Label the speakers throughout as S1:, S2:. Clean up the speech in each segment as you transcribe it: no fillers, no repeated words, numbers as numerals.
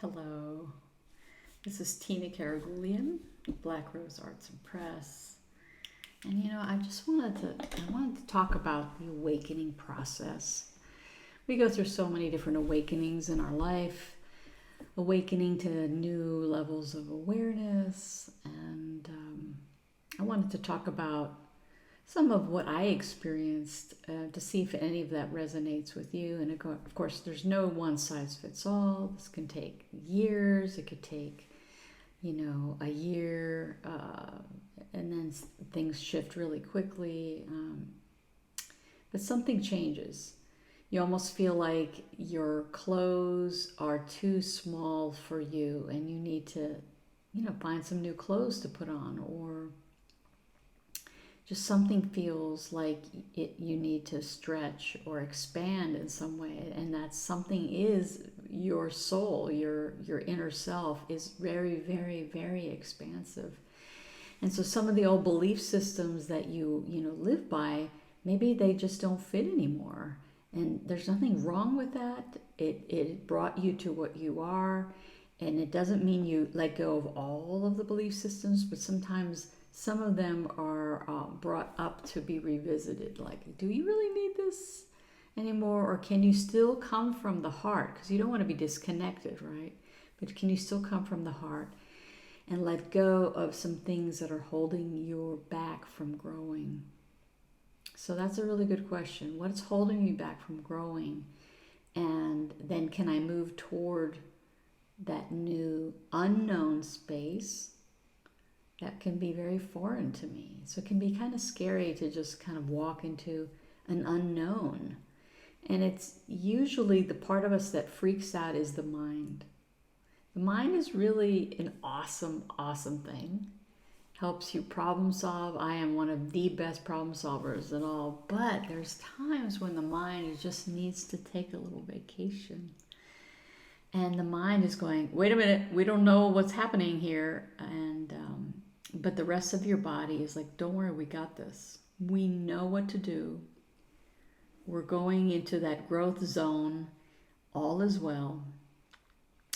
S1: Hello, this is Tina Karagulian, Black Rose Arts and Press. And I wanted to talk about the awakening process. We go through so many different awakenings in our life, awakening to new levels of awareness. And I wanted to talk about some of what I experienced to see if any of that resonates with you. And of course, there's no one size fits all. This can take years. It could take, a year, and then things shift really quickly. But something changes. You almost feel like your clothes are too small for you, and you need to, find some new clothes to put on, or just something feels like you need to stretch or expand in some way, and that something is your soul, your inner self is very, very, very expansive. And so some of the old belief systems that you live by, maybe they just don't fit anymore. And there's nothing wrong with that. It brought you to what you are, and it doesn't mean you let go of all of the belief systems, but sometimes some of them are brought up to be revisited. Like, do you really need this anymore? Or can you still come from the heart? Because you don't want to be disconnected, right? But can you still come from the heart and let go of some things that are holding you back from growing? So that's a really good question. What's holding me back from growing? And then can I move toward that new unknown space that can be very foreign to me? So it can be kind of scary to just kind of walk into an unknown. And it's usually the part of us that freaks out is the mind. The mind is really an awesome, awesome thing. Helps you problem solve. I am one of the best problem solvers at all. But there's times when the mind just needs to take a little vacation. And the mind is going, wait a minute, we don't know what's happening here. But the rest of your body is like, don't worry, we got this. We know what to do. We're going into that growth zone. All is well.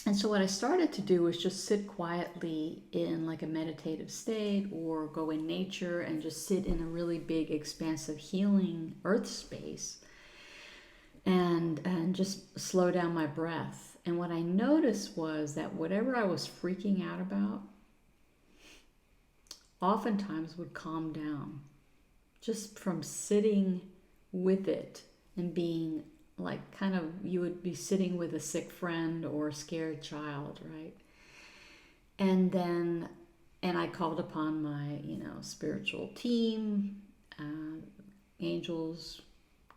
S1: And so what I started to do was just sit quietly in like a meditative state, or go in nature and just sit in a really big, expansive, healing earth space, and just slow down my breath. And what I noticed was that whatever I was freaking out about oftentimes would calm down just from sitting with it and being like, kind of, you would be sitting with a sick friend or a scared child, right? And I called upon my, spiritual team, angels,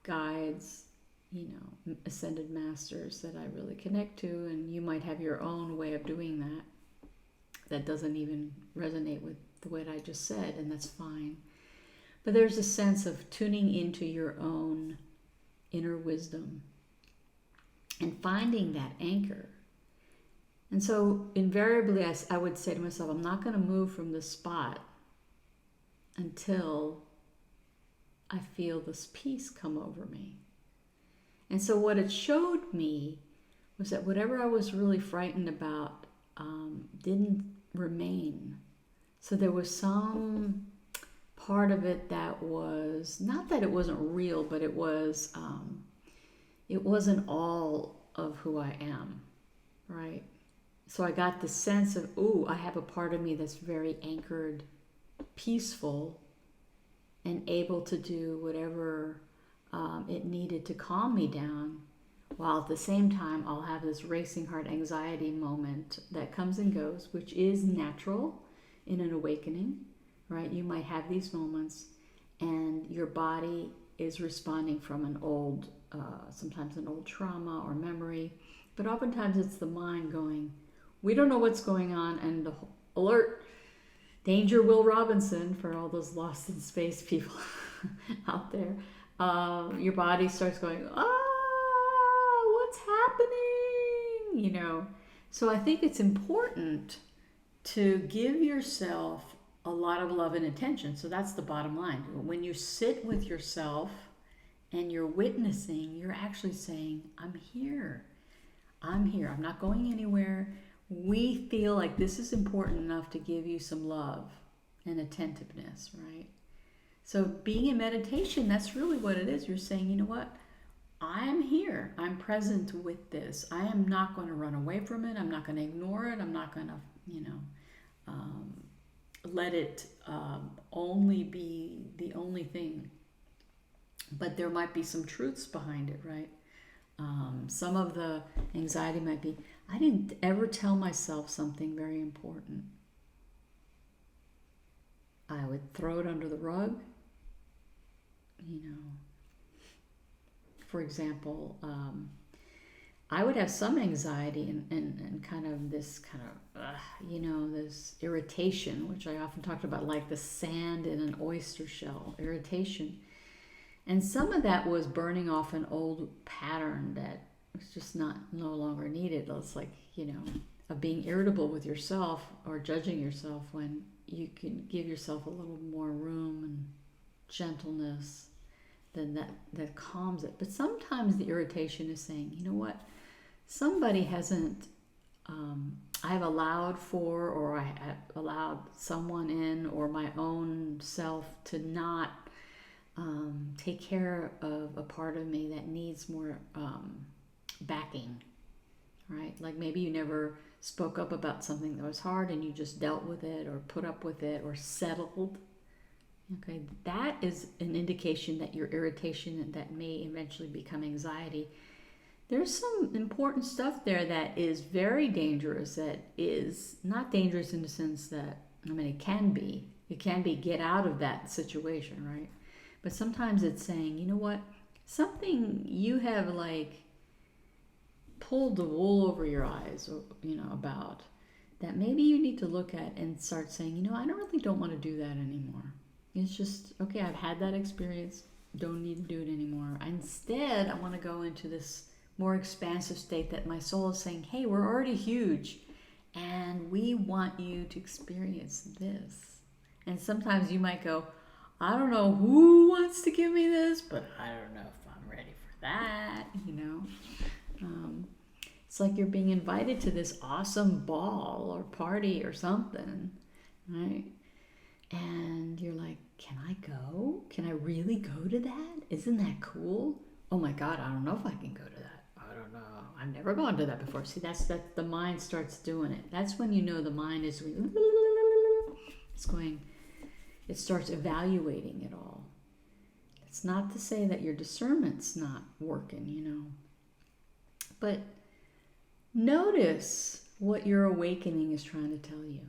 S1: guides, ascended masters that I really connect to. And you might have your own way of doing that doesn't even resonate with the way I just said, and that's fine. But there's a sense of tuning into your own inner wisdom and finding that anchor. And so invariably I would say to myself, I'm not going to move from this spot until I feel this peace come over me. And so what it showed me was that whatever I was really frightened about didn't remain. So there was some part of it that was, not that it wasn't real, but it wasn't all of who I am, right? So I got the sense of, I have a part of me that's very anchored, peaceful, and able to do whatever it needed to calm me down, while at the same time I'll have this racing heart anxiety moment that comes and goes, which is natural in an awakening, right? You might have these moments and your body is responding from an old, sometimes an old trauma or memory, but oftentimes it's the mind going, we don't know what's going on, and the alert, danger, Will Robinson, for all those lost in space people out there. Your body starts going, what's happening? So I think it's important to give yourself a lot of love and attention. So that's the bottom line. When you sit with yourself and you're witnessing, you're actually saying, I'm here. I'm here. I'm not going anywhere. We feel like this is important enough to give you some love and attentiveness, right? So being in meditation, that's really what it is. You're saying, you know what? I'm here. I'm present with this. I am not going to run away from it. I'm not going to ignore it. I'm not going to, let it only be the only thing. But there might be some truths behind it, right? Some of the anxiety might be, I didn't ever tell myself something very important. I would throw it under the rug. For example, I would have some anxiety and kind of this this irritation, which I often talked about, like the sand in an oyster shell, irritation. And some of that was burning off an old pattern that was just no longer needed. It's like, of being irritable with yourself or judging yourself when you can give yourself a little more room and gentleness, then that calms it. But sometimes the irritation is saying, you know what, somebody hasn't, I've allowed for, or I have allowed someone in, or my own self to not take care of a part of me that needs more backing, right? Like maybe you never spoke up about something that was hard and you just dealt with it or put up with it or settled. Okay, that is an indication that your irritation that may eventually become anxiety. There's some important stuff there that is very dangerous, that is not dangerous in the sense that, it can be. It can be get out of that situation, right? But sometimes it's saying, you know what, something you have like pulled the wool over your eyes, about, that maybe you need to look at and start saying, I don't want to do that anymore. It's just, okay, I've had that experience, don't need to do it anymore. Instead, I want to go into this more expansive state that my soul is saying, hey, we're already huge and we want you to experience this. And sometimes you might go, I don't know who wants to give me this, but I don't know if I'm ready for that, It's like you're being invited to this awesome ball or party or something, right? And you're like, can I go? Can I really go to that? Isn't that cool? Oh my God, I don't know if I can go to that. I don't know. I've never gone to that before. See, that's the mind starts doing it. That's when the mind is it starts evaluating it all. It's not to say that your discernment's not working, But notice what your awakening is trying to tell you.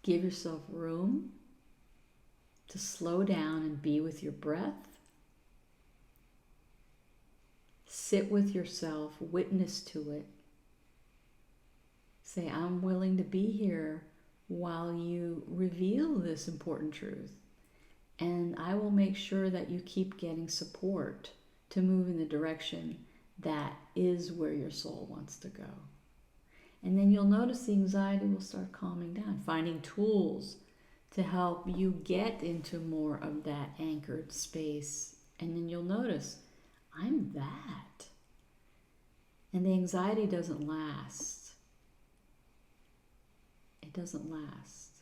S1: Give yourself room to slow down and be with your breath. Sit with yourself, witness to it. Say, I'm willing to be here while you reveal this important truth. And I will make sure that you keep getting support to move in the direction that is where your soul wants to go. And then you'll notice the anxiety will start calming down, finding tools to help you get into more of that anchored space. And then you'll notice, I'm that. And the anxiety doesn't last. It doesn't last.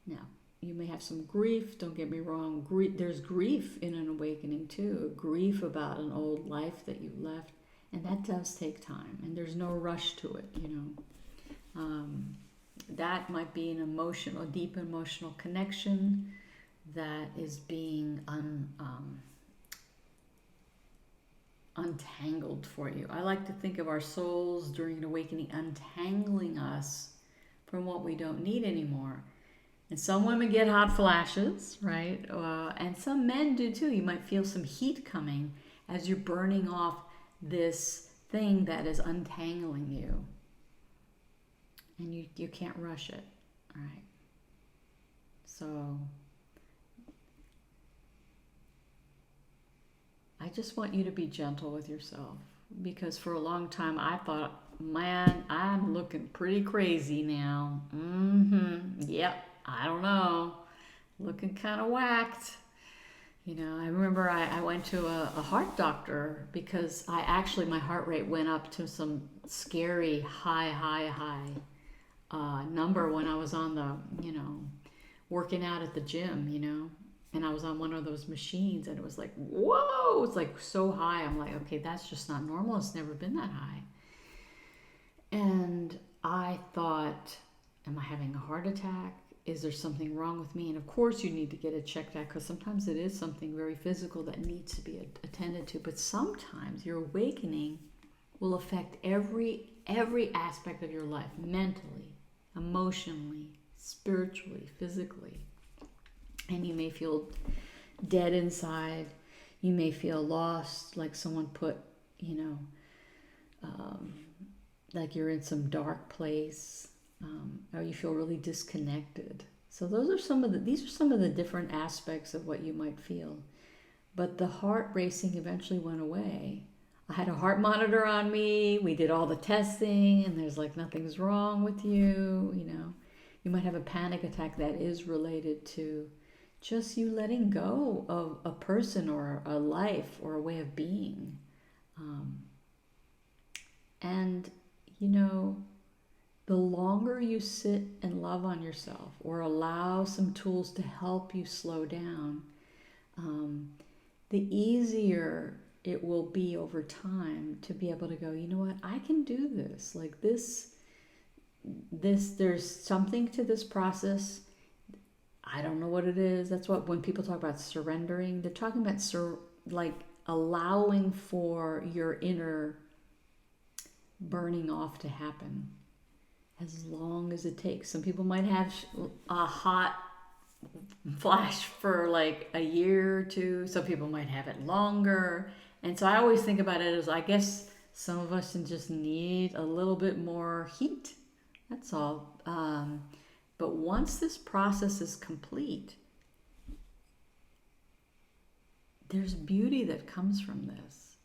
S1: Now, you may have some grief, don't get me wrong. There's grief in an awakening too, grief about an old life that you left. And that does take time, and there's no rush to it, That might be a deep emotional connection that is being untangled for you. I like to think of our souls during an awakening untangling us from what we don't need anymore. And some women get hot flashes, right? And some men do too. You might feel some heat coming as you're burning off this thing that is untangling you. And you can't rush it, all right? So I just want you to be gentle with yourself, because for a long time I thought, man, I'm looking pretty crazy now. Yep, I don't know. Looking kind of whacked. I remember I went to a heart doctor because my heart rate went up to some scary high number when I was on working out at the gym. And I was on one of those machines and it was like, whoa, it's like so high. I'm like, okay, that's just not normal. It's never been that high. And I thought, am I having a heart attack? Is there something wrong with me? And of course you need to get it checked out because sometimes it is something very physical that needs to be attended to. But sometimes your awakening will affect every aspect of your life, mentally, emotionally, spiritually, physically. And you may feel dead inside. You may feel lost, like someone put, like you're in some dark place, or you feel really disconnected. So these are some of the different aspects of what you might feel. But the heart racing eventually went away. I had a heart monitor on me. We did all the testing, and there's like nothing's wrong with you. You might have a panic attack that is related to just you letting go of a person or a life or a way of being. And the longer you sit and love on yourself or allow some tools to help you slow down, the easier it will be over time to be able to go, you know what, I can do this. Like this, there's something to this process. I don't know what it is. That's what when people talk about surrendering, they're talking about like allowing for your inner burning off to happen as long as it takes. Some people might have a hot flash for like a year or two. Some people might have it longer. And so I always think about it as, I guess some of us just need a little bit more heat. That's all. But once this process is complete, there's beauty that comes from this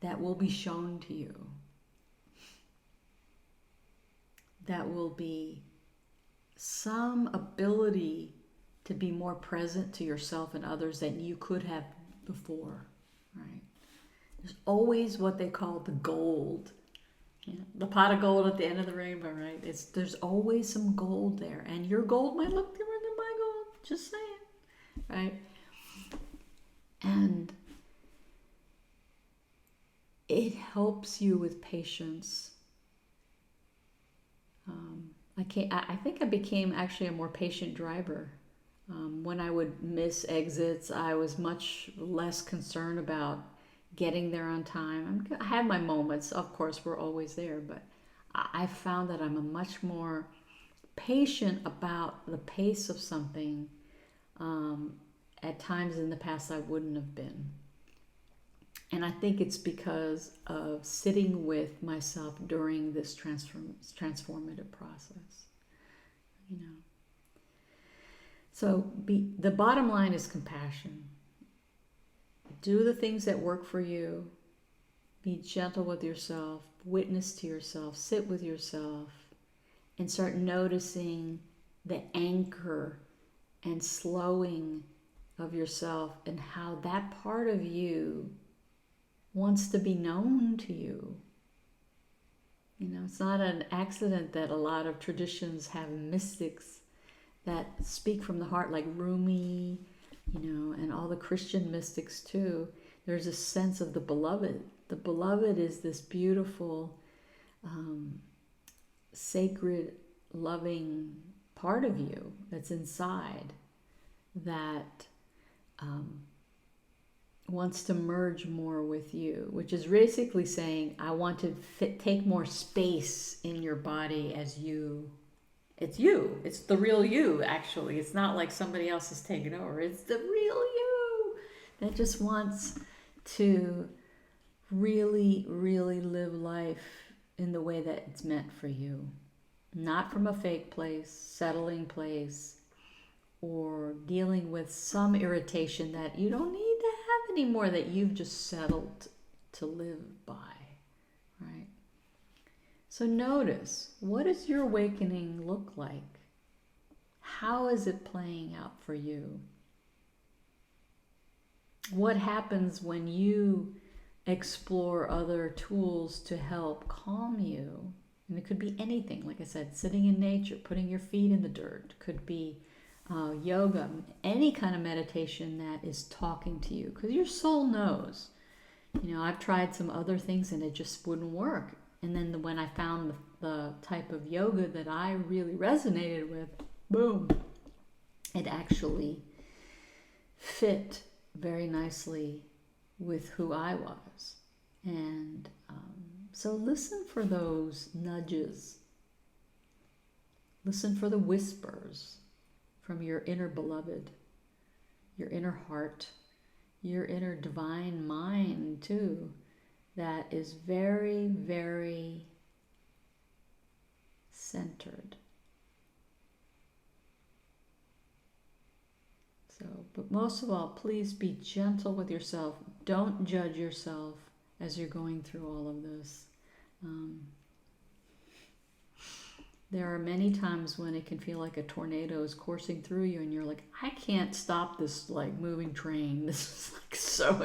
S1: that will be shown to you. That will be some ability to be more present to yourself and others than you could have before, right? There's always what they call the gold. The pot of gold at the end of the rainbow, right? There's always some gold there. And your gold might look different than my gold. Just saying, right? And it helps you with patience. I think I became actually a more patient driver. When I would miss exits, I was much less concerned about getting there on time. I have my moments, of course, we're always there, but I found that I'm a much more patient about the pace of something. At times in the past I wouldn't have been. And I think it's because of sitting with myself during this transformative process. So the bottom line is compassion. Do the things that work for you. Be gentle with yourself. Witness to yourself. Sit with yourself. And start noticing the anchor and slowing of yourself and how that part of you wants to be known to you. It's not an accident that a lot of traditions have mystics that speak from the heart, like Rumi, and all the Christian mystics too. There's a sense of the beloved. The beloved is this beautiful, sacred, loving part of you that's inside that wants to merge more with you, which is basically saying, I want to take more space in your body as you. It's you. It's the real you, actually. It's not like somebody else is taking over. It's the real you that just wants to really, really live life in the way that it's meant for you. Not from a fake place, settling place, or dealing with some irritation that you don't need to have anymore, that you've just settled to live by, right? So notice, what does your awakening look like? How is it playing out for you? what happens when you explore other tools to help calm you. And it could be anything, like I said, sitting in nature, putting your feet in the dirt, could be yoga, any kind of meditation that is talking to you, because your soul knows. You know, I've tried some other things and it just wouldn't work. And then when I found the type of yoga that I really resonated with, boom, it actually fit very nicely with who I was. And so listen for those nudges. Listen for the whispers from your inner beloved, your inner heart, your inner divine mind too, that is very, very centered. So, but most of all, please be gentle with yourself. Don't judge yourself as you're going through all of this. There are many times when it can feel like a tornado is coursing through you and you're like, I can't stop this like moving train. This is like so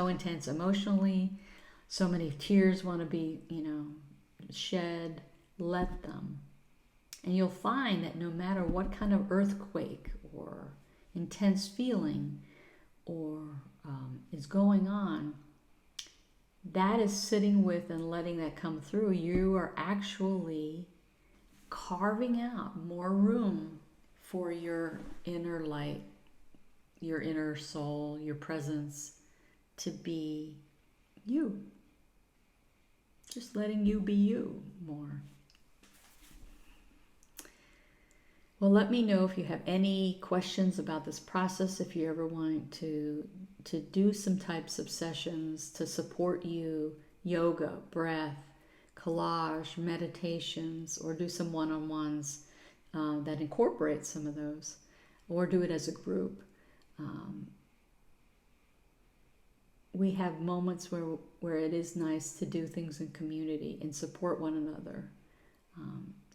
S1: intense emotionally. So many tears want to be, shed. Let them. And you'll find that no matter what kind of earthquake or intense feeling or is going on, that is sitting with and letting that come through. You are actually carving out more room for your inner light, your inner soul, your presence to be you. Just letting you be you more. Well, let me know if you have any questions about this process, if you ever want to do some types of sessions to support you, yoga, breath, collage, meditations, or do some one-on-ones that incorporate some of those, or do it as a group. We have moments where it is nice to do things in community and support one another.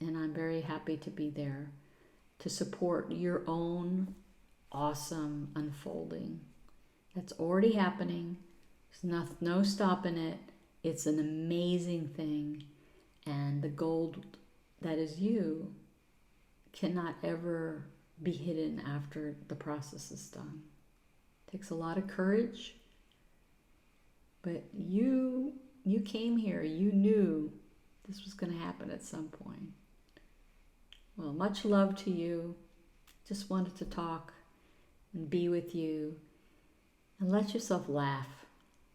S1: And I'm very happy to be there to support your own awesome unfolding. That's already happening. There's no stopping it. It's an amazing thing. And the gold that is you cannot ever be hidden after the process is done. It takes a lot of courage. But you came here. You knew this was going to happen at some point. Well, much love to you. Just wanted to talk and be with you. And let yourself laugh,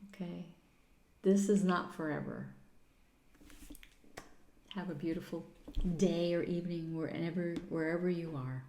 S1: okay? This is not forever. Have a beautiful day or evening wherever you are.